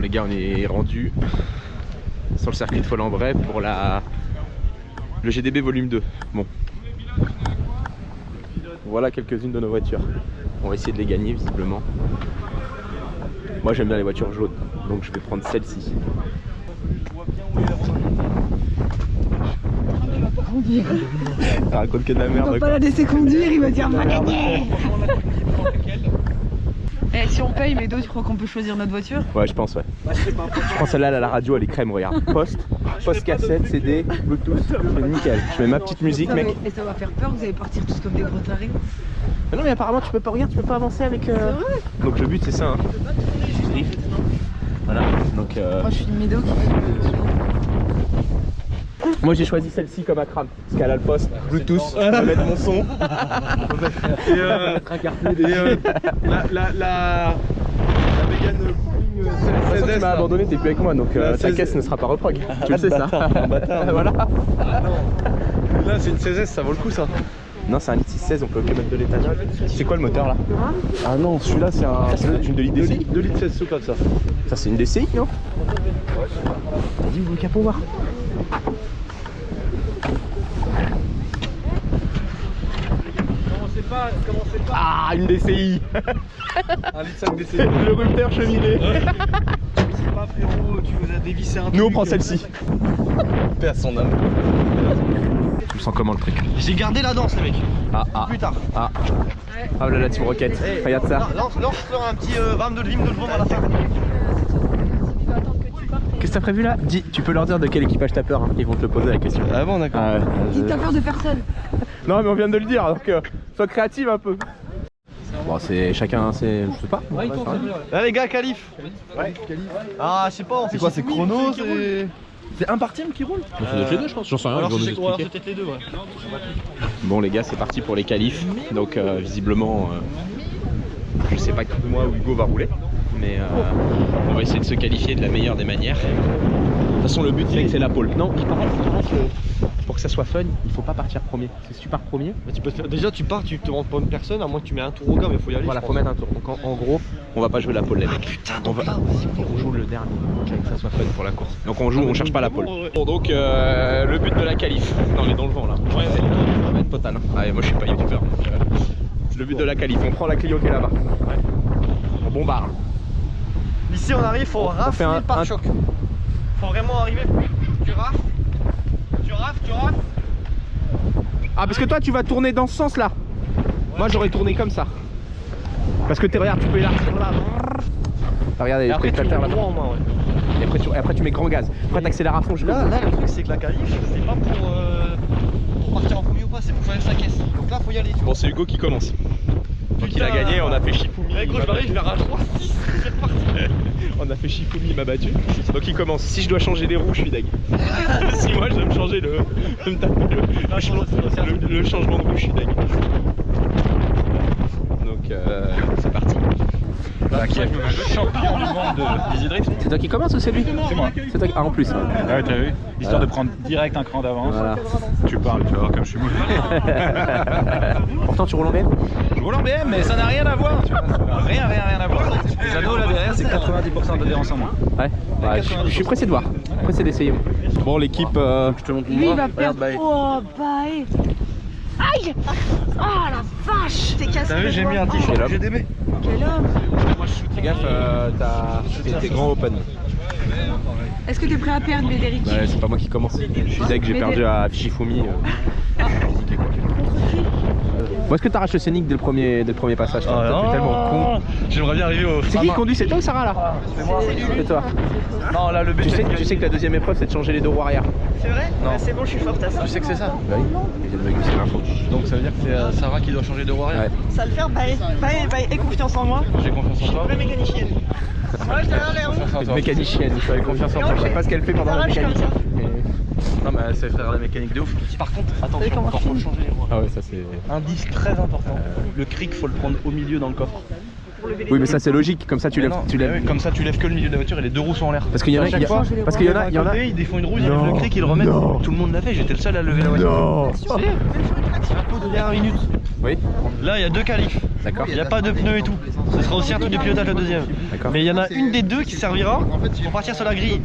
les gars, on est rendu sur le circuit de Folembray pour le GDB volume 2. Bon. Voilà quelques-unes de nos voitures. On va essayer de les gagner visiblement. Moi j'aime bien les voitures jaunes, donc je vais prendre celle-ci. Raconte que de la merde. On va pas la laisser conduire, il va dire va gagner. Eh, si on paye, Médo, tu crois qu'on peut choisir notre voiture? Ouais, je pense, ouais. Je pense celle-là, à la radio, elle est crème, regarde. Poste cassette, CD, Bluetooth, c'est nickel. Je mets ma petite musique, mec. Et ça va faire peur, vous allez partir tous comme des gros tarés. Mais non, mais apparemment, tu peux pas, regarder, tu peux pas avancer avec. C'est vrai. Donc le but, c'est ça. Hein. Drift. Voilà. Donc. Moi, je suis une Médo qui fait. Moi j'ai choisi celle-ci comme Akram, parce qu'elle a le poste Bluetooth, je vais mettre mon son. La Mégane Pooling CSS. Tu m'as abandonné, t'es plus avec moi, donc ta caisse ne sera pas reprog. Tu le sais ça. Voilà. Là c'est une CSS, ça vaut le coup ça. Non, c'est un litre 616, on peut que mettre de l'éthanol. C'est quoi le moteur là? Ah non, celui-là c'est un. C'est une 2 litres DCI? 2 litres 16 sous comme ça. Ça c'est une DCI, non? Vas-y, ouvre le capot, voir. Commencez pas. Ah, une DCI. 1 litre 5 DCI. Le rupteur cheminée. C'est pas frérot, tu vous as dévissé un truc. Nous on prend celle-ci. Paix à son âme. Tu le sens comment le truc? J'ai gardé la danse les mecs. Plus tard. Ah là là, Team Rocket. Regarde ça. Lance-leur un petit ram de vim de vent à la fin. Qu'est-ce que t'as prévu là? Dis, tu peux leur dire de quel équipage t'as peur, hein. Ils vont te le poser la question. Ah bon, d'accord. Dis t'as peur de personne. Non mais on vient de le dire, donc sois créative un peu. Bon, c'est chacun, c'est. Je sais pas. Là les gars, qualif. Ouais, qualif. Ah, je sais pas, on fait quoi? C'est chrono, c'est un par team qui roule? Ça doit être les deux, je pense. J'en sais rien. Alors ils vont nous c'est expliquer. peut-être les deux, ouais. Bon les gars, c'est parti pour les qualifs. Donc visiblement, je sais pas qui de moi ou Hugo va rouler, mais on va essayer de se qualifier de la meilleure des manières. De toute façon, le but c'est la pole. Non, il paraît que pour que ça soit fun, il faut pas partir premier. Parce que si tu pars premier, Bah, tu peux te faire... Déjà tu pars, tu te rends pas une personne, à moins que tu mets un tour au gars, mais faut y aller. voilà, faut mettre un tour. Donc en gros, on va pas jouer la pole les mecs. Putain, On joue le dernier, que ça soit fun pour la course. Donc on joue, on cherche pas la pole. Bon donc le but de la qualif. Non, on est dans le vent là. Ouais, ça va être total. Hein. Ah, moi je suis pas youtubeur. Le but de la qualif, on prend la Clio qui est là-bas. On bombarde. Ici on arrive, faut rafler le pare-choc. Faut vraiment arriver. Tu rafles. Ah, parce que toi tu vas tourner dans ce sens là. Moi j'aurais tourné comme ça. Parce que regarde, tu peux élargir là. Regardez, Et après tu mets là. droit en main, ouais. Et après tu mets grand gaz. Après t'accélères à fond. Là le truc c'est que la qualif, c'est pas pour partir en premier ou pas, c'est pour choisir sa caisse. Donc là faut y aller. Bon, c'est Hugo qui commence. Donc il a gagné, on a fait Shifumi. Ouais, gros, je vais faire un 3-6, c'est parti. On a fait Shifumi, il m'a battu. Donc il commence. Si je dois changer les roues, je suis deg. Si moi je dois me changer le changement de roue, je suis deg. Donc c'est parti. Qui est champion du monde d'Easy Drift. C'est toi qui commence ou c'est lui? C'est moi. C'est toi qui... Ah, en plus. Ouais, t'as vu? Histoire de prendre direct un cran d'avance. Voilà. Tu parles, tu vas voir comme je suis mauvais. Pourtant tu roules en BM? Je roule en BM, mais ça n'a rien à voir. Tu vois. Rien à voir. Les anneaux là derrière, c'est 90% d'adhérence en moins. Ouais. Bah, je suis pressé de voir. Pressé d'essayer. Bon, l'équipe. Je te montre. Lui il va perdre. Oh bah aïe. Oh la vache. T'es cassé. T'as vu, j'ai mis un t-shirt GDB. Quel homme. Fais gaffe, t'es grand open. Est-ce que t'es prêt à perdre, Médéric? Ouais, c'est pas moi qui commence. Je suis deg, j'ai perdu à Shifumi. Où est-ce que t'arraches le scénic dès le premier passage? T'es tellement con. J'aimerais bien arriver au. C'est qui conduit? C'est toi ou Sarah là? C'est moi. C'est toi. Non, là le Tu BT. sais que la deuxième épreuve c'est de changer les deux roues arrière. C'est vrai? Non. C'est bon, je suis forte à ça. Tu sais que c'est ça? Bah oui, je viens de me glisser l'info. Donc ça veut dire que c'est Sarah qui doit changer de roue arrière. Ouais. Ça va le faire? Bah, aie confiance en moi. J'ai confiance en toi. Vraie mécanicienne. Moi, je t'ai l'air Confiance en Une toi. mécanicienne, vous avez confiance en moi. Je sais pas ce qu'elle fait pendant la mécanique. Non mais c'est faire la mécanique de ouf. Par contre, attention, comment encore faut changer les roues. Ah ouais, ça c'est. Indice très important. Le cric faut le prendre au milieu dans le coffre. Oui, mais ça c'est logique, comme ça tu lèves. Comme ça tu lèves que le milieu de la voiture et les deux roues sont en l'air. Parce qu'il y en a, À chaque fois, parce qu'il y en a, ils défont une roue, ils enlèvent le cric, ils le remettent. Tout le monde l'a fait, j'étais le seul à lever la voiture. Non. C'est un peu de dernière minute. Oui. Là, il y a 2 qualifs. D'accord. Il n'y a pas de pneus et tout. Ce sera aussi un truc de pilotage le deuxième. D'accord. Mais il y en a une des 2 qui servira pour partir sur la grille.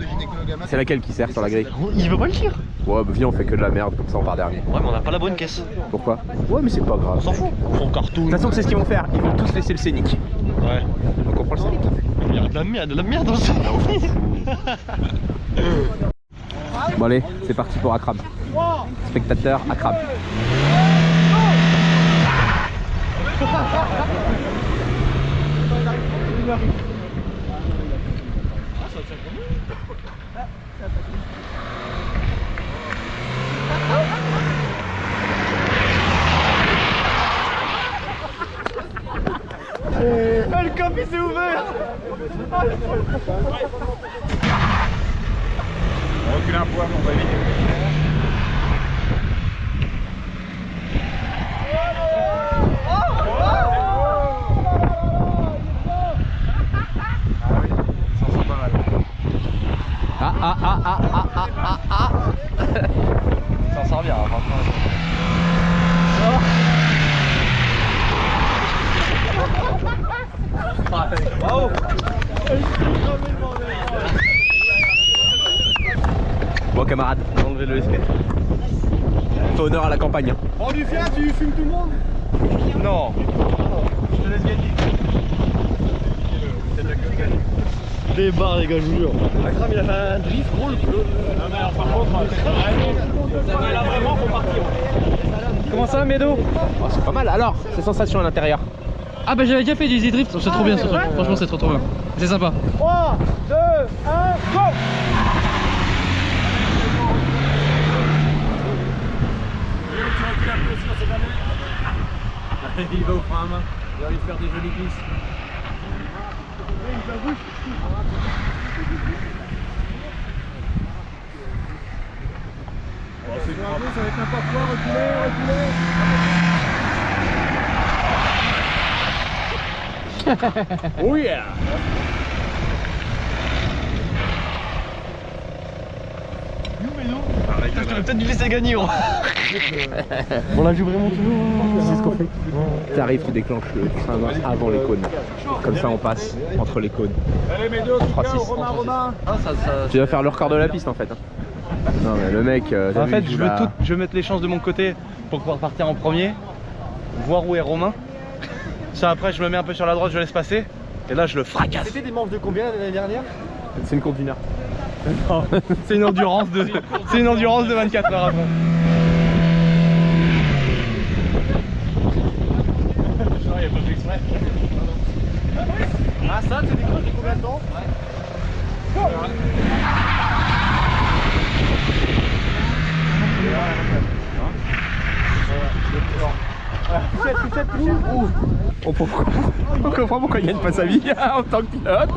C'est laquelle qui sert sur la grille? Il veut pas le dire. Ouais, bah viens, on fait que de la merde, comme ça on part dernier. Ouais, mais on n'a pas la bonne caisse. Pourquoi? Ouais, mais c'est pas grave. On s'en fout. Son cartoon. De toute façon, c'est ce qu'ils vont faire. Ils vont tous laisser le scénic. Ouais. Donc on prend le scénic. Il y a de la merde dans ça. Bon allez, c'est parti pour Akram. Spectateur, Akram. Le café s'est ouvert. On recule un poids, on va éviter. Ça s'en revient, franchement. Bravo. Bon camarade, enlevez le SP. Fais honneur à la campagne. Hein. Oh du fiat, tu fumes tout le monde? Non. Je te laisse gagner. Des barres les gars, je vous jure. Akram il a fait un drift gros le boulot. Non mais alors par contre, là vraiment faut partir. Comment ça Médo? Oh, c'est pas mal. Alors, ces sensations à l'intérieur? Ah bah j'avais déjà fait du easy drift, c'est trop bien ce truc, franchement c'est trop bien, c'est sympa. 3, 2, 1, go! Il va au frein à main, il a envie de faire des jolies glisses. C'est bravo, ça va être n'importe quoi, reculez. Oh yeah! Putain, je t'aurais peut-être dû laisser gagner. On la joue vraiment toujours. C'est ce qu'on fait. T'arrives, tu déclenches le frein avant les cônes. Comme ça on passe entre les cônes. Allez, mes deux, 3-6. Romain. Tu vas faire le record de la piste en fait. Hein. Non mais le mec... En fait, je veux mettre les chances de mon côté pour pouvoir partir en premier, voir où est Romain. Ça après, je me mets un peu sur la droite, je laisse passer. Et là, je le fracasse. C'était des manches de combien l'année dernière? C'est une course d'une heure. Non, c'est une endurance de 24 heures avant. Ah ça, c'est des courses de combien de temps? On comprend pourquoi il gagne pas sa vie en tant que pilote.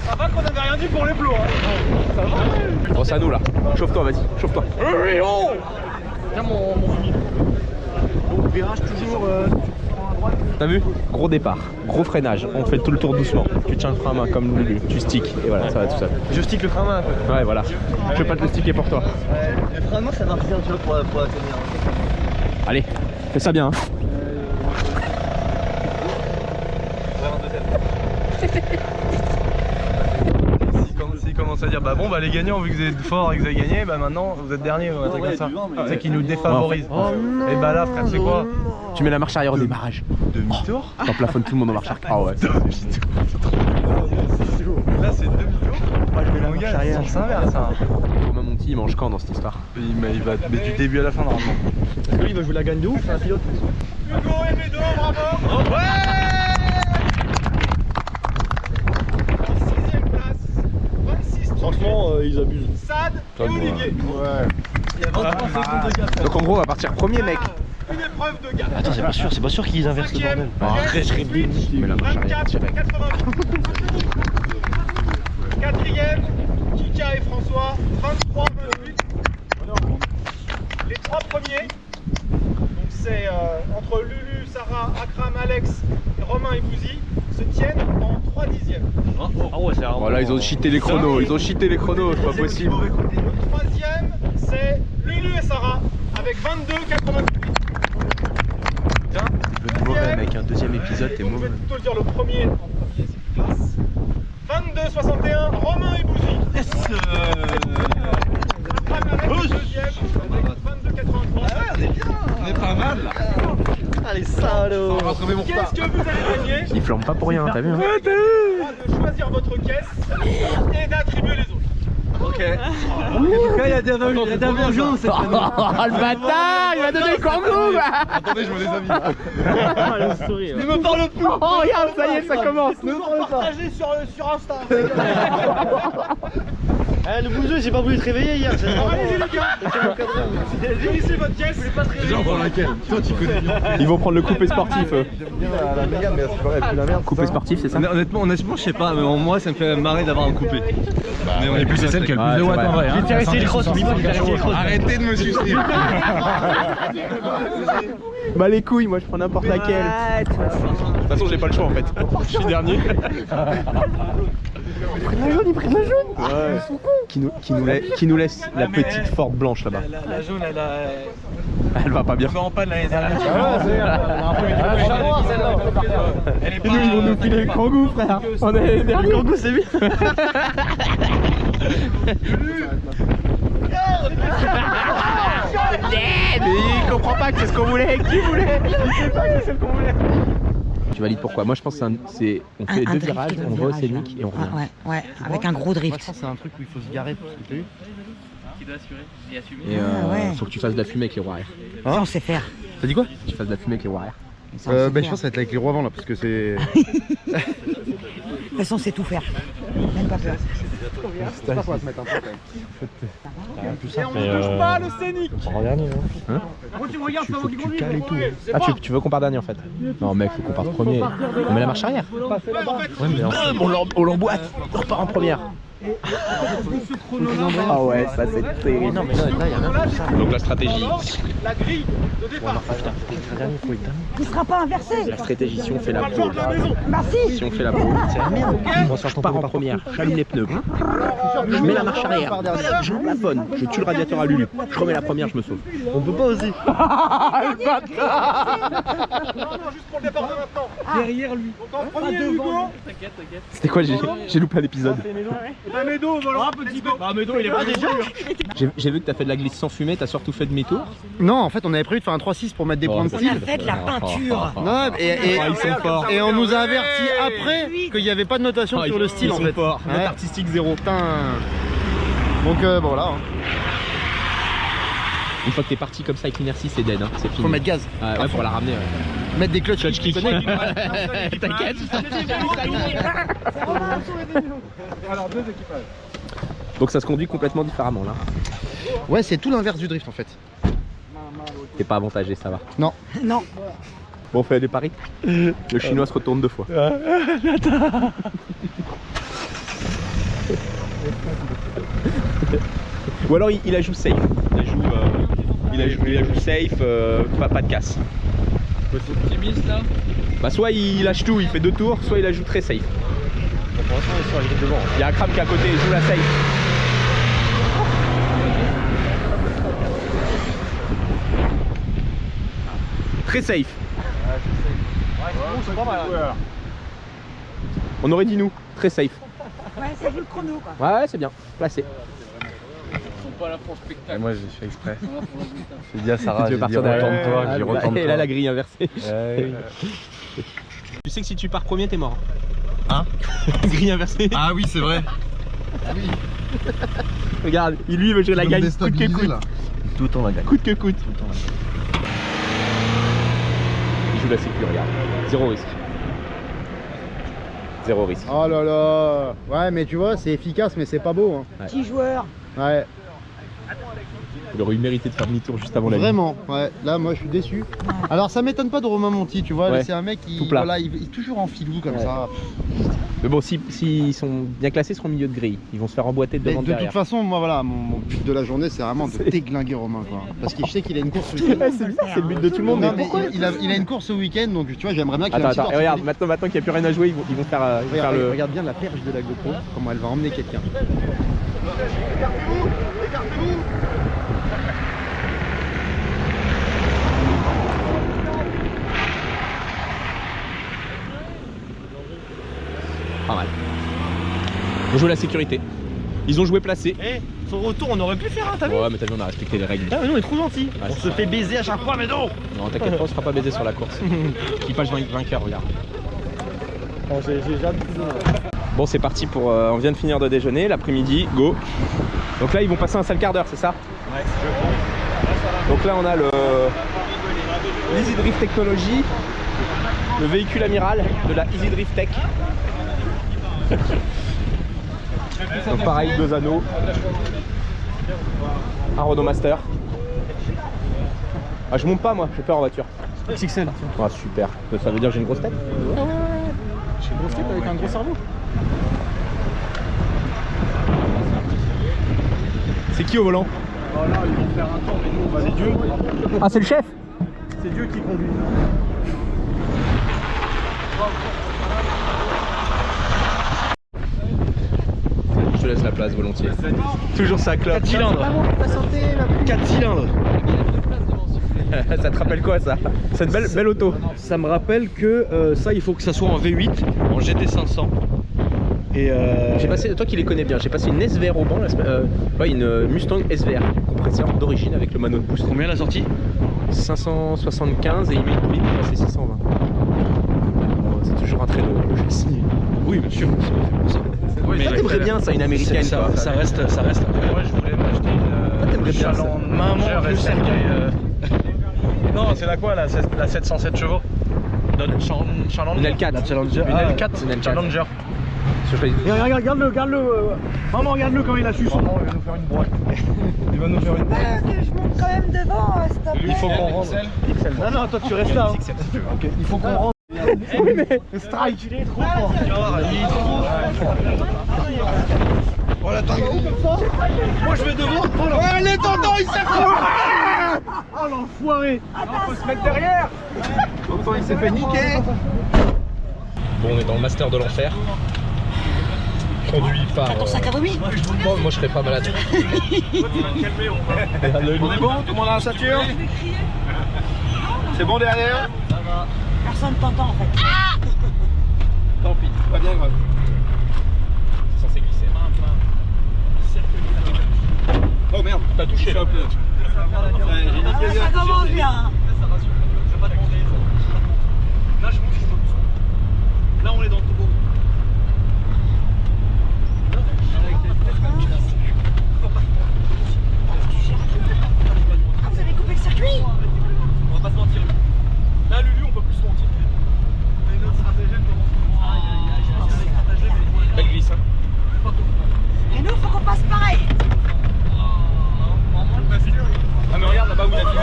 Ça va qu'on avait rien dit pour les plots. Hein. Ça va. Bon, c'est à nous là. Chauffe-toi, vas-y, chauffe-toi. Tiens mon fumier. Bon, virage toujours. T'as vu? Gros départ, gros freinage. On fait tout le tour doucement. Tu tiens le frein à main comme Lulu, tu sticks et voilà, ça va tout seul. Je stick le frein à main un peu. Ouais, voilà. Je vais pas te le sticker pour toi. Le frein à main, ça marche bien, tu vois, pour la tenir. Allez, fais ça bien. Hein. S'il commence à dire bah bon bah les gagnants vu que vous êtes forts et que vous avez gagné bah maintenant vous êtes dernier ou un truc comme ça. C'est qui nous défavorise. Et bah là frère c'est quoi? Tu mets la marche arrière au démarrage. Demi-tour? T'en plafonnes tout le monde en marche arrière. Ah ouais. Là c'est demi-tour. Moi je mets la marche arrière. C'est inverse ça. Romain Monti il mange quand dans cette histoire? Il va mais du début à la fin normalement. Parce que lui il va jouer la gagne de ouf, c'est un pilote. Hugo et Médo, bravo! Ouais! Franchement, ils abusent. Sad et Olivier. Ouais. Il y a 23 secondes de gap. Donc en gros on va partir premier mec. Une épreuve de gap. Attends, c'est pas sûr qu'ils inversent le bordel. Arrête, je mais la marche arrière direct. 4ème, Kika et François, 23, 28. Les 3 premiers, donc c'est entre Lulu, Sarah, Akram, Alex, Romain et Bouzy se tiennent en 3 dixièmes. Voilà, ils ont cheaté les chronos, c'est pas possible. Le troisième, c'est Lulu et Sarah avec 22,98. Le mauvais mec, un deuxième épisode, t'es Je vais mauvais. plutôt le dire le premier en premier, c'est plus classe. 22,61, Romain et Bouzy. Akram et Alex, deuxième avec 22,83. On est pas mal là. Allez, salaud. On va trouver mon retard. Qu'est-ce que vous allez gagner? Ils flambent pas pour rien, t'as vu hein? De choisir votre caisse et d'attribuer les autres. Ok. Il y a des vengeances cette année. Oh le bâtard, il m'a donné le kangou. Attendez, je me déshabille. Il me parle plus. Oh regarde, ça y est, ça commence. Partagez sur Insta. Le bouseux, j'ai pas voulu te réveiller hier. Allez-y les gars. Dévissez votre caisse. Déjà, on prend laquelle? Toi, tu connais. Ils vont prendre le coupé sportif. La méga, mais c'est pareil, la merde. Coupé sportif, c'est ça? Honnêtement, je sais pas, mais moi ça me fait marrer d'avoir un coupé. Mais on est plus c'est celle qui a le plus de watts en vrai. J'ai tiré les crosses, Arrêtez de me sucer. Bah les couilles, moi je prends n'importe laquelle. De toute façon, j'ai pas le choix en fait. Je suis dernier. Ils prennent la jaune. Ouais. Qui nous laisse la petite Ford blanche là-bas. La jaune, Elle va pas bien. en pas de l'année dernière. Et nous, ils vont nous filer le kangou, frère. On est les derniers. Le kangou, c'est bien. Mais il comprend pas que c'est ce qu'on voulait. Qui voulait? Il sait pas que c'est ce qu'on voulait. Tu valides pourquoi? Moi je pense que on fait deux virages, on va au scénic et on revient. Ouais, avec un gros drift. Je pense que c'est un truc où il faut se garer. T'as vu? Qui doit assurer et assumer. Et ouais. faut que tu fasses de la fumée avec les roues arrière. Ça, on sait faire. T'as dit quoi? Tu fasses de la fumée avec les roues arrière. Ça, on sait Je faire. pense que ça va être avec les roues avant là parce que c'est. De toute façon, c'est tout faire. Même pas peur. C'est ça qu'on va se mettre un peu quand même. Et on ne touche pas le scénic. En dernier, hein. Moi tu me regardes, ça vaut du conduire. Ah, tu veux qu'on parte dernier en fait? Non, mec, faut qu'on parte premier. On met la marche arrière. On l'emboîte. On repart en première. Ah ouais, ça c'est terrible. Non, mais là, il y a rien. Donc la stratégie. La grille de départ. Tu seras pas inversé. La stratégie, si on fait la Pas le pole. de la maison. Merci. Si on fait la pole, c'est la merde. Moi, je pars en première, j'allume les pneus, je mets la marche arrière, je plafonne, je tue le radiateur à Lulu, je remets la première, je me sauve. On peut pas oser. Non, juste pour le départ de maintenant. Derrière lui. Donc en premier, Hugo. C'était quoi? J'ai loupé un épisode. Bah Médo, voilà, petit go. Bah Médo, il est pas déjà. J'ai vu que t'as fait de la glisse sans fumée, t'as surtout fait demi-tour. Non, en fait, on avait prévu de faire un 3-6 pour mettre des points de On style. a fait de la peinture. Non, Ils sont forts. et on nous a averti après qu'il n'y avait pas de notation sur le style Ils en sont fait. forts. Ouais. Note artistique 0. Putain. Donc bon voilà, hein. Une fois que t'es parti comme ça avec l'inertie, c'est dead, hein. C'est fini. Faut mettre gaz. Ouais, pour la ramener. Ouais. Mettre des clutches qui connectent. T'inquiète. Alors, 2 équipages. Donc ça se conduit complètement différemment là. Ouais, c'est tout l'inverse du drift en fait. T'es pas avantagé, ça va. Non. Bon, on fait des paris. Le chinois se retourne 2 fois. Ou alors il la joue safe. Il la joue safe, pas de casse. Optimiste là. Bah soit il lâche tout, il fait 2 tours, soit il la joue très safe. Pour l'instant, on est sur la grille devant. Il y a un cram qui est à côté, il joue la safe. Très safe. On aurait dit nous, très safe. Ouais, c'est vu le chrono quoi. Ouais, c'est bien, placé. Pas la France spectacle. Et moi, j'ai fait exprès. J'ai dit à Sarah, Tu veux j'ai dit partir derrière. retourne-toi, j'ai Et retourne-toi. là la grille inversée. Tu sais que si tu pars premier, t'es mort. Hein? Grille inversée. Ah oui, c'est vrai. Regarde, lui il veut jouer la gagne coûte que coûte. Tout le temps la gagne. Coûte que coûte. Il joue la sécu, regarde. 0 risque. 0 risque. Oh là là. Ouais, mais tu vois, c'est efficace, mais c'est pas beau. Hein. Petit joueur. Ouais, Il aurait eu mérité de faire demi-tour juste avant la ligne. vraiment. Ouais, là, moi, je suis déçu. Alors, ça m'étonne pas de Romain Monti, tu vois. Ouais. C'est un mec qui, Tout plat. voilà, il est toujours en filou comme Ouais. ça. Mais bon, s'ils sont bien classés, ils seront au milieu de grille. Ils vont se faire emboîter Mais devant de derrière. toute façon, moi voilà, mon but de la journée, c'est vraiment de déglinguer Romain, quoi. Parce que je sais qu'il a une course ce week-end. C'est le but de tout le monde. Non, mais il a une course ce week-end, donc tu vois, j'aimerais bien qu'il ait un petit Attends, torse. regarde, maintenant qu'il n'y a plus rien à jouer, ils vont faire, Regarde, le. regarde bien la perche de la GoPro, comment elle va emmener quelqu'un. Pas mal. On joue la sécurité. Ils ont joué placé. Eh, son retour, on aurait pu le faire, hein, t'as vu? Ouais, mais t'as vu, on a respecté les règles. Ah, mais non, on est trop gentil. Ouais, On c'est se ça. fait baiser à chaque fois, mais non. Non, t'inquiète pas, on sera pas baisé sur la course. Équipage vainqueur, regarde. Bon, c'est parti pour. On vient de finir de déjeuner, l'après-midi, go. Donc là, ils vont passer un sale quart d'heure, c'est ça? Ouais, Donc là, on a l'Easy Drift Technology, le véhicule amiral de la Easy Drift Tech. Donc pareil, 2 anneaux, un Rodomaster. Ah, je monte pas moi, j'ai peur en voiture. XXL. Ah, super, ça veut dire que j'ai une grosse tête? J'ai une grosse tête avec un gros cerveau. C'est qui au volant? Oh là, ils vont faire un tour, mais nous, on va c'est Dieu. Ah, c'est le chef? C'est Dieu qui conduit. Je te laisse la place volontiers. Toujours ça clope. 4 cylindres. 4 cylindres. Ça te rappelle quoi ça? Cette belle auto. Ça me rappelle que ça, il faut que ça soit en V8, en GT500. Et J'ai passé, toi qui les connais bien, j'ai passé une SVR au banc, ouais, une Mustang SVR, compresseur d'origine avec le mano de boost. combien la sortie? 575 et il met pour passer 620. Bon, c'est toujours un traîneau le châssis. Oui, bien sûr. Oui, ça t'aimerais bien ça, une américaine ça, quoi. ça reste. Moi, je voulais m'acheter t'aimerais bien ça. maman plus cercueil. Non, c'est la quoi, la 707 chevaux? Une L4. La Challenger. Une Ah, L4. Une L4. Challenger. Regarde-le. Maman, regarde-le quand il a suce. Maman, il va nous faire une broie. Il va nous faire une broie. Je monte quand même devant, s'il te plaît. Il faut qu'on rentre. Non, non, toi tu restes là. Ok, il faut qu'on rentre. Oui, mais Strike, il est trop fort. Il est trop fort. Voilà, moi je vais devant. Ouais, les tendons, il s'est fait. Oh l'enfoiré. Faut se mettre derrière. Pourtant, il s'est fait niquer. bon, on est dans le master de l'enfer. Conduit par. Ton sac à vomi. Moi je serais pas malade. On est bon? Tout le monde a la ceinture? C'est bon derrière? Personne t'entend en fait. Tant pis, pas bien grave. C'est censé glisser. Oh merde, t'as touché là. J'ai niqué Ça commence bien. Là, je monte. Là, on est dans le topo. Ah, vous avez coupé le circuit? On va pas se mentir. Là, Lulu, on peut plus se mentir. On a une autre stratagème Belle glisse, hein. Et nous, faut qu'on passe pareil. Ah, mais regarde là-bas où il a fini.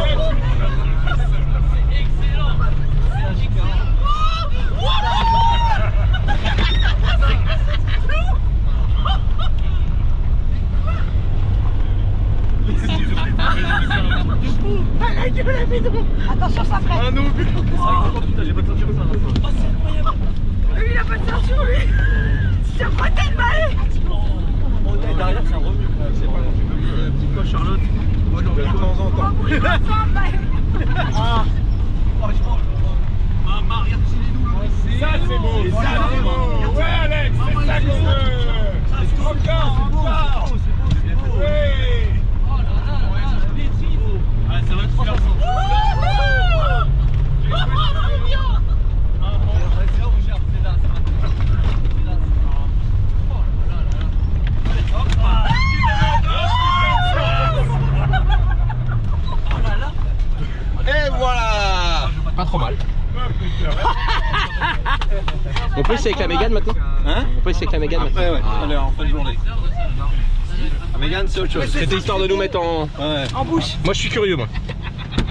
Attention, ça freine. Ah non, putain, j'ai pas de ceinture, ça. Lui, il a pas de ceinture, lui. C'est un bretelle mal. Derrière, ça remue. C'est pas grave. Petite coche, Charlotte. Moi, j'en fais de temps en temps. Ah. Maman, regarde, c'est les nous. Ça c'est beau. Ça c'est beau. Ouais Alex, c'est ça qu'on veut. C'est trop bien, c'est beau. Ouais. Ah, ça va être super. Et voilà. Pas trop mal. On peut essayer avec la Mégane maintenant? Hein? On peut essayer avec la Mégane maintenant? Ouais, allez, en fin de journée. La Mégane, c'est autre chose. C'était histoire de nous mettre en. Ouais. En bouche. Moi je suis curieux moi.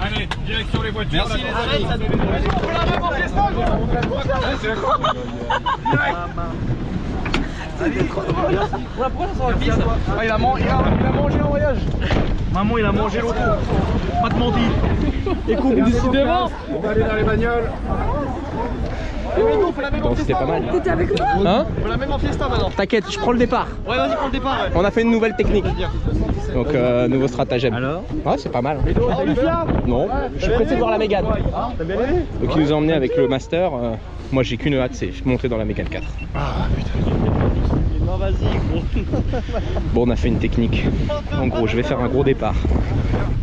Allez, direction les voitures. Merci les amis. Ah, il a mangé en voyage. Maman, il a mangé l'auto. Pas de mentir. Écoute, décidément. On va aller dans les bagnoles. Donc c'était pas mal. T'étais avec moi? Hein? On la même en fiesta maintenant. T'inquiète, je prends le départ. Ouais, vas-y, prends le départ. Ouais. On a fait une nouvelle technique. Donc nouveau stratagème. Alors? Ouais, c'est pas mal. Ah, Lucien. Non, je suis pressé de voir la Mégane. T'as bien aimé? Donc il nous a emmené avec le master. Moi j'ai qu'une hâte, c'est monter dans la Mégane 4. Non, vas-y, gros. Bon, on a fait une technique. En gros, je vais faire un gros départ.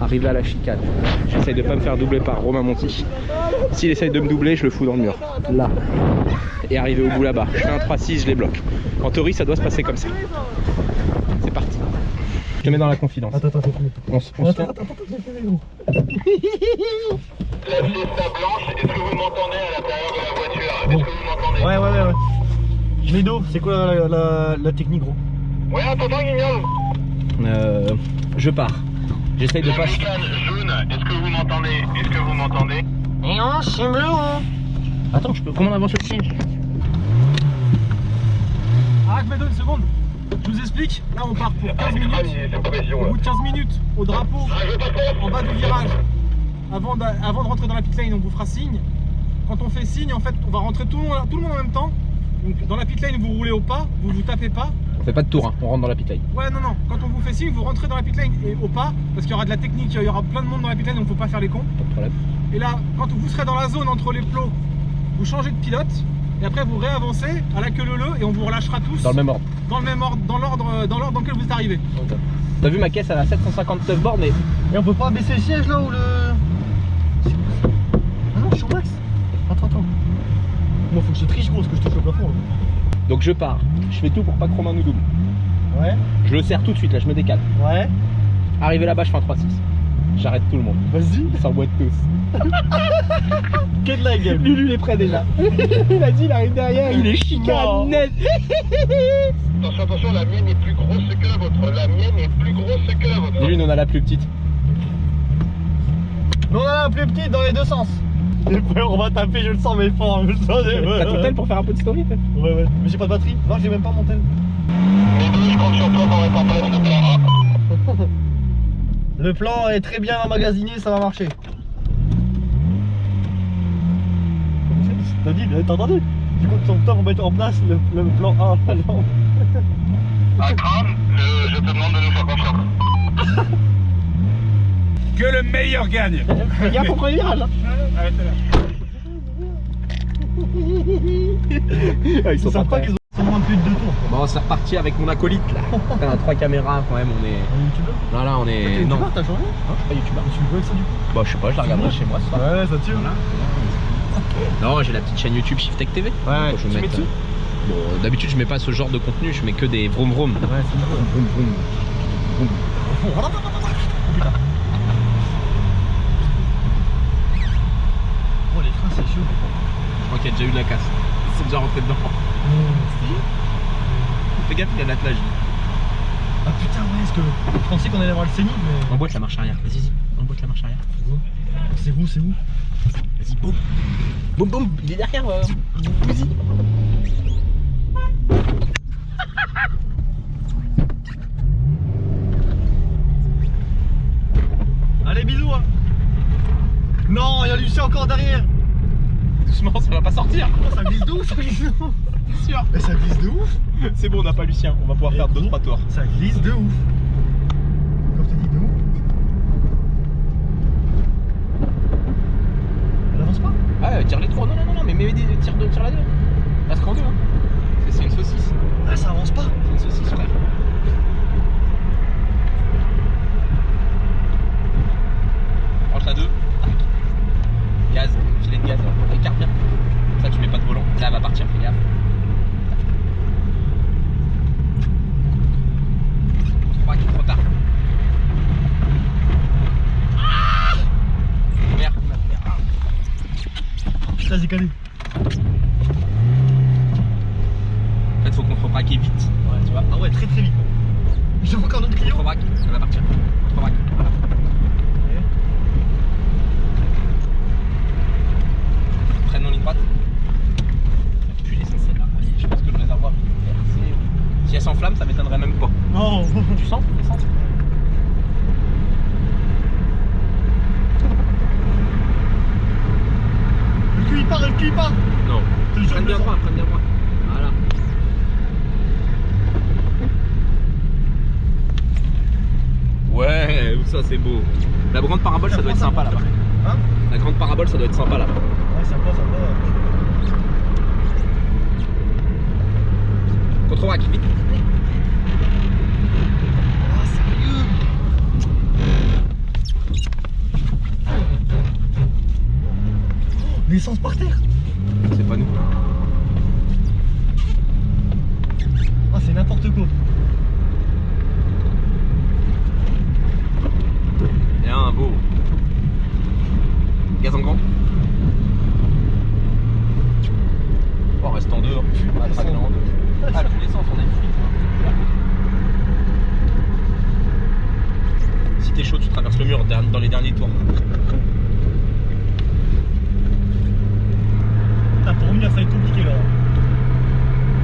Arriver à la chicane. J'essaye de pas me faire doubler par Romain Monti. S'il essaye de me doubler, je le fous dans le mur. Là. Et arriver au bout là-bas. Je fais un 3-6, je les bloque. En théorie, ça doit se passer comme ça. C'est parti. Je te mets dans la confidence. Attends. On se fait... La fiesta blanche, est-ce que vous m'entendez à l'intérieur de la voiture? Est-ce que vous m'entendez? Ouais. Médo, c'est quoi la technique, gros? Ouais, attends, Guignol. Je pars. J'essaye de La pas... Mégane jaune, est-ce que vous m'entendez? Est-ce que vous m'entendez? Et on c'est bleu, hein. Attends, je peux... Comment on avance le siège? Arrête, Médo, une seconde. Je vous explique. Là, on part pour 15 minutes. Au bout de 15 minutes, au drapeau, en bas du virage, avant de rentrer dans la pit lane, on vous fera signe. Quand on fait signe, en fait, on va rentrer tout le monde en même temps. Donc, dans la pit lane, vous roulez au pas, vous tapez pas. On fait pas de tour, hein. On rentre dans la pit lane. Ouais, non. Quand on vous fait signe, vous rentrez dans la pit lane et au pas, parce qu'il y aura de la technique, il y aura plein de monde dans la pit lane, donc faut pas faire les cons. Pas de problème. Et là, quand vous serez dans la zone entre les plots, vous changez de pilote. Et après, vous réavancez à la queue leu et on vous relâchera tous. Dans le même ordre. Dans l'ordre dans lequel vous êtes arrivé. T'as vu ma caisse, elle a 759 bornes et... Et on peut pas baisser le siège là ou le... Ah non, je suis au max. Attends. Moi faut que je triche gros parce que je touche au plafond là. Donc je pars. Je fais tout pour pas que Romain nous double. Ouais. Je le serre tout de suite là, je me décale. Ouais. Arrivé là-bas, je fais un 3-6. J'arrête tout le monde. Vas-y. Ils s'emboîtent tous. Que de la gueule. Lulu est prêt déjà. Il a dit, il arrive derrière, il est chicane net. Attention, la mienne est plus grosse que la vôtre. La mienne est plus grosse que la vôtre. Et lui, on a la plus petite. Nous on a la plus petite dans les deux sens. J'ai peur, on va taper, je le sens mais fort, je le sens. T'as ton tel pour faire un peu de story peut-être? Ouais. Mais j'ai pas de batterie. Non, j'ai même pas mon tel. Les deux, je compte sur toi pour mettre en place le plan. Le plan est très bien emmagasiné, ça va marcher. T'as dit, t'as entendu? Du coup, ton temps pour mettre en place le plan A. Akram, je te demande de nous faire confiance. Que le meilleur gagne. Fais gaffe au premier virage. Ils sont savent pas pas qu'ils ont moins plus de 2 tours. Bon, c'est reparti avec mon acolyte là. On a 3 caméras quand même, on est... youtubeur? Là, on est... Non, T'as changé? je suis pas youtubeur. Tu veux avec ça du coup? Bah, je sais pas, je la regarderai chez moi ce soir. Ouais, ça tire. Non, j'ai la petite chaîne YouTube Shiftech TV. Ouais, Quand je tu mets mets dessus? Bon, d'habitude, je mets pas ce genre de contenu, je mets que des vroom vroom. Ouais, c'est bien. Vroom vroom. Oh, les trains, c'est chaud. Je crois qu'il y a déjà eu de la casse. C'est déjà rentré dedans. Fais gaffe, il y a de l'attelage. Ah putain, ouais, est-ce que je pensais qu'on allait voir le scénic, mais. Emboîte la marche arrière, vas-y, emboîte la marche arrière. C'est où? Vas-y, boum. Boum, boum, il est derrière. Vas-y. Allez, bisous, hein. Non, il y a Lucien encore derrière. Doucement, ça va pas sortir. Oh, ça glisse de ouf, ça glisse de ouf. C'est sûr. Mais ça glisse de ouf. C'est bon, on n'a pas Lucien, on va pouvoir faire 2-3 tours. Ça glisse de ouf. Comme tu dis, de ouf. Elle avance pas? Ouais, tire les 3. Non, mais tire la 2. La score 2, hein. C'est une saucisse. Ah, ça avance pas? C'est une saucisse, frère. Range la 2. Gaz, filet de gaz, écarte bien. Ça, tu mets pas de volant. Là, elle va partir, fais gaffe. 3 qui est trop tard. Merde, Putain, j'ai calé. En fait, faut contrebraquer vite. Ouais, tu vois. Ah ouais, très vite. J'ai encore un autre client. Contrebraque, ça va partir. Contrebraque. Prenne en ligne droite. Plus l'essentiel là. Allez, je pense que le réservoir est versé. part. Non. Prenne bien droit, prenne bien droit. Voilà. Ouais, ça c'est beau. La grande parabole, ça doit être sympa là-bas. Hein? La grande parabole, ça doit être sympa là-bas. Ouais, sympa. Contre-rack, vite. Ah, sérieux? L'essence par terre. C'est pas nous. Ah, c'est n'importe quoi. Bien, beau. Gaz en grand. Oh, reste en dehors. Ah, très bien en deux. Ah, tous les sens, on a une fuite. Si t'es chaud, tu traverses le mur dans les derniers tours. Ah, pour revenir, ça va être compliqué là.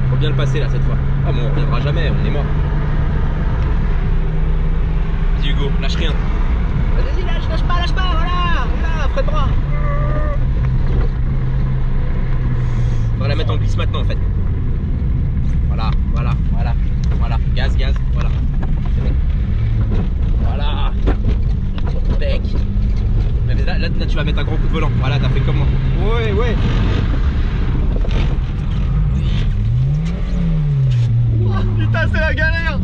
Faut bien le passer là cette fois. Ah, bon, on reviendra jamais, on est mort. Vas-y Hugo, lâche rien. Vas-y, lâche pas, voilà, freine droit. On va la mettre en glisse maintenant en fait. Voilà. Gaz, voilà. C'est bon. Voilà. Bec. Mais là, tu vas mettre un gros coup de volant. Voilà, t'as fait comme moi. Ouais. Putain, c'est la galère.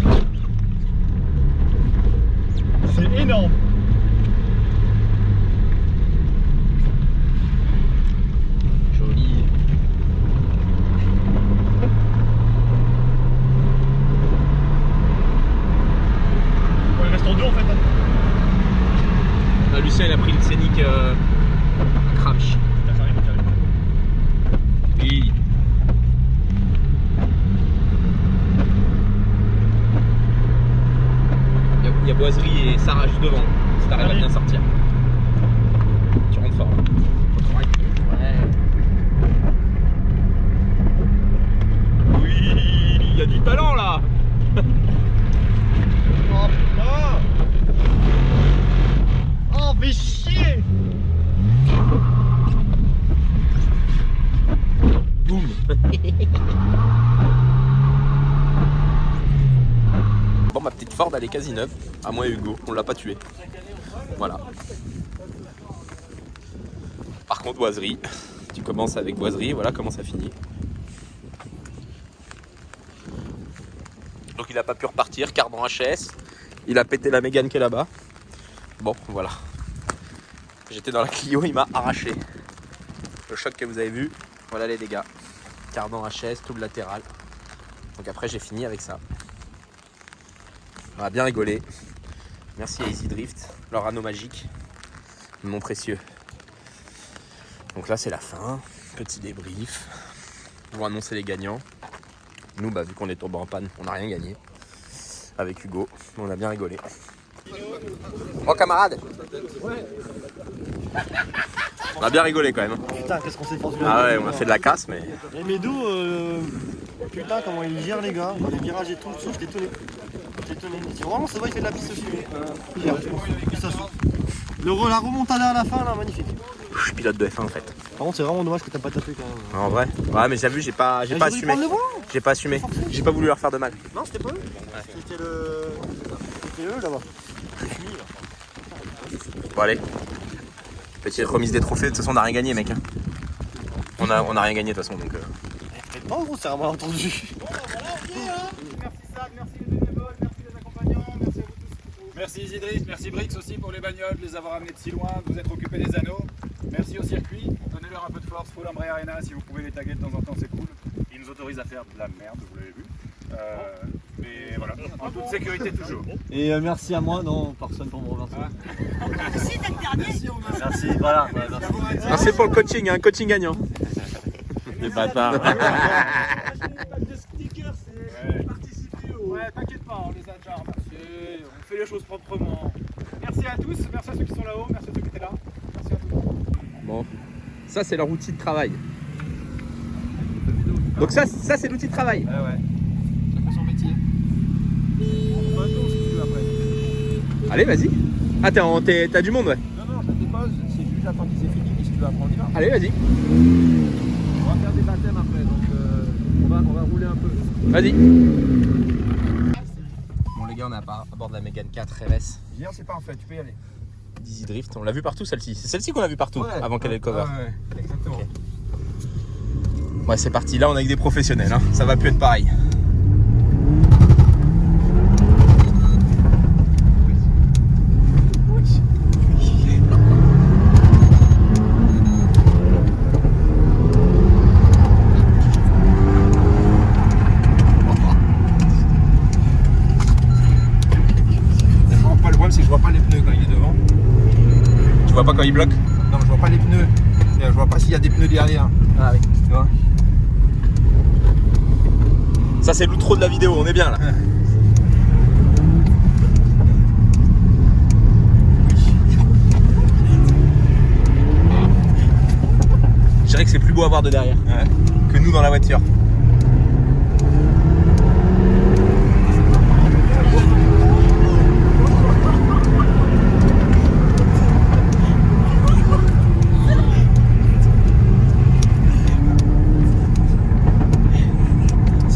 C'est énorme. Joli. Ouais, il reste en deux en fait. Ah, Lucien, il a pris le scénic Kramch. Oui. Il y a Boiserie et Sarah juste devant. Si t'arrives à bien sortir. Tu rentres fort. Ouais. Oui, il y a du talent là. Oh putain. Oh, mais chier. Boum. Bon, ma petite Ford elle est quasi neuve, à moins Hugo, on l'a pas tué. Voilà. Par contre Boiserie, tu commences avec Boiserie, voilà comment ça finit. Donc il a pas pu repartir, cardan HS, il a pété la Mégane qui est là-bas. Bon voilà. J'étais dans la Clio, il m'a arraché. Le choc que vous avez vu, voilà les dégâts. Cardan HS, tout le latéral. Donc après j'ai fini avec ça. On a bien rigolé. Merci à Easy Drift, leur anneau magique, mon précieux. Donc là c'est la fin, petit débrief pour annoncer les gagnants. Nous vu qu'on est tombé en panne, on n'a rien gagné avec Hugo, mais on a bien rigolé. Bon camarade, on a bien rigolé quand même. Putain, qu'est-ce qu'on s'est fendu là. Ah ouais, on a fait de la casse mais... Et Médou, putain, comment il gère les gars, les virages et tout, j'étais étonné. Vraiment, ça va, il fait de la piste aussi. La remontada à la fin, là, magnifique. Je suis pilote de F1 en fait. Par contre, c'est vraiment dommage que t'as pas tapé quand même. En vrai. Ouais, mais j'ai vu, j'ai pas assumé. J'ai pas assumé. J'ai pas voulu leur faire de mal. Non, c'était pas eux. C'était eux là-bas. Bon allez. Petite remise des trophées, de toute façon on n'a rien gagné mec. On a rien gagné de toute façon donc. Peut-être pas gros, c'est un malentendu. Merci Isidris, merci Brix aussi pour les bagnoles, de les avoir amenés de si loin, de vous être occupés des anneaux. Merci au circuit, donnez-leur un peu de force, Full Embraer Arena, si vous pouvez les taguer de temps en temps c'est cool. Ils nous autorisent à faire de la merde, vous l'avez vu. Mais voilà, en toute sécurité toujours. Et merci à moi, non, personne pour me remercier. Merci d'être dernier. Merci, voilà. Merci pour le coaching, un coaching gagnant. Des bâtards. Ouais, t'inquiète pas, on les a déjà remerciés, on fait les choses proprement. Merci à tous, merci à ceux qui sont là-haut, merci à ceux qui étaient là. Merci à tous. Bon, ça c'est leur outil de travail. Donc ça c'est l'outil de travail. Ouais. Chacun son métier. On va si tu veux après. Allez vas-y. Ah t'as du monde ouais. Non, je dépose, c'est juste j'attends qu'ils aient fini. tu vas apprendre, on y va. Allez, vas-y. On va faire des baptêmes après, donc on va rouler un peu. Vas-y. Bon les gars, on est à bord de la Mégane 4 RS. Hier, c'est parfait, tu peux y aller. d'Easy Drift. On l'a vu partout celle-ci. C'est celle-ci qu'on a vu partout avant qu'elle ait le cover. Ouais, exactement. Okay. Ouais, c'est parti. Là, on est avec des professionnels. Hein. Ça va plus être pareil. Je vois pas les pneus quand il est devant. Tu vois pas quand il bloque? Non, je vois pas les pneus. Je vois pas s'il y a des pneus derrière. Ah oui. Tu vois? Ça c'est l'outro de la vidéo, on est bien là. Je dirais que c'est plus beau à voir de derrière que nous dans la voiture.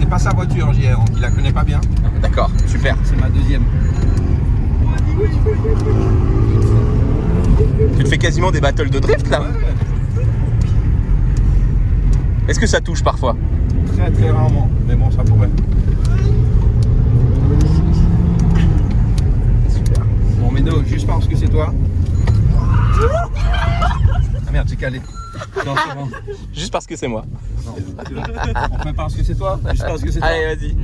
Pas sa voiture, JR, donc il la connaît pas bien. D'accord, super. C'est ma deuxième. Tu te fais quasiment des battles de drift là. Ouais. Est-ce que ça touche parfois? Très très rarement, mais bon, ça pourrait. Super. Bon, Médo, juste parce que c'est toi. Ah merde, j'ai calé. Non, c'est bon. Juste parce que c'est moi. Non, enfin parce que c'est toi, juste parce que c'est toi. Allez, vas-y.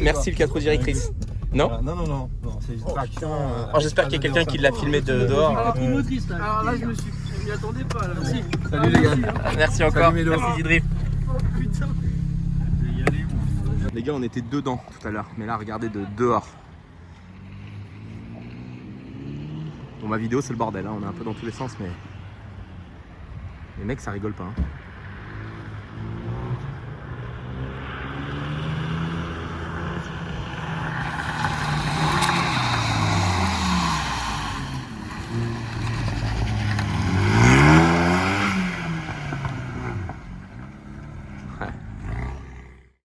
Merci le 4 roues directrice. Non? Non, c'est une traction. J'espère qu'il y a quelqu'un qui l'a filmé de dehors. Alors là, je m'y attendais pas. Là. Si. Salut les gars. Merci encore. Salut, Mélo. Merci Zidrift. Les gars, on était dedans tout à l'heure, mais là, regardez de dehors. Bon, ma vidéo, c'est le bordel, hein. On est un peu dans tous les sens, mais les mecs, ça rigole pas. Hein.